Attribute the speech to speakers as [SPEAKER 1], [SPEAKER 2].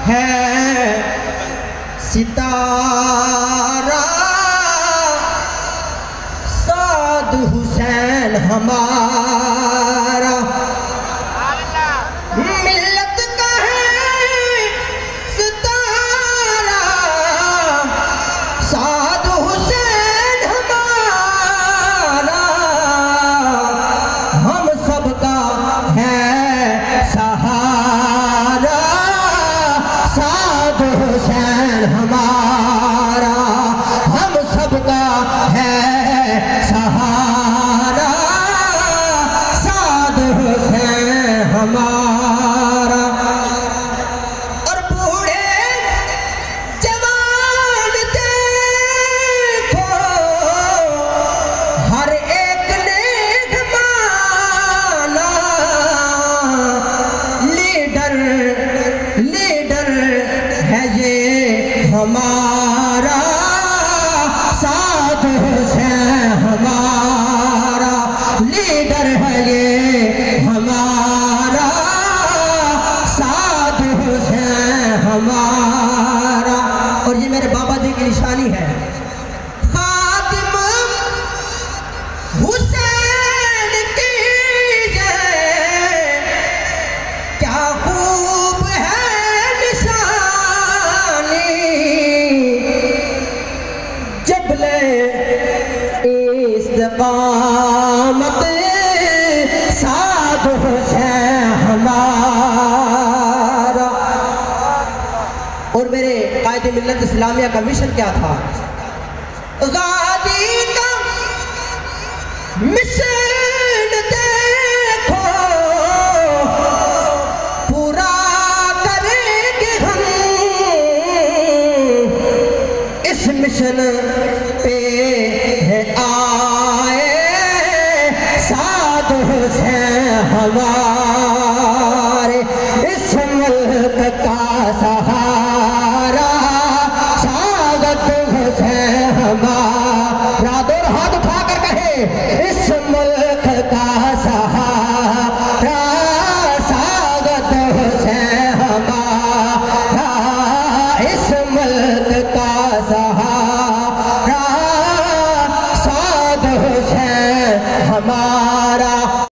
[SPEAKER 1] है सितारा, साद हुसैन हमारा। मिल्लत का है सितारा, साद हुसैन हमारा। हम सबका है सहारा, साद हुसैन हमारा। हम सबका है सहारा, साद हुसैन हमारा। और बूढ़े जवान देखो, हर एक ने माना। लीडर लीडर है ये हमारा, साद हुसैन हमारा। लीडर है ये हमारा, साद हुसैन हमारा। और ये मेरे बाबा जी की निशानी है। खातिम हुसैन की जय, क्या खूब है निशानी। जबले इस्तिकामत, साद हुसैन हमारा। और मेरे कायदे मिल्लत इस्लामिया का मिशन क्या था? गादी का मिशन देखो, पूरा करेंगे हम। इस मिशन पे है आए साद हुसैन हमारा।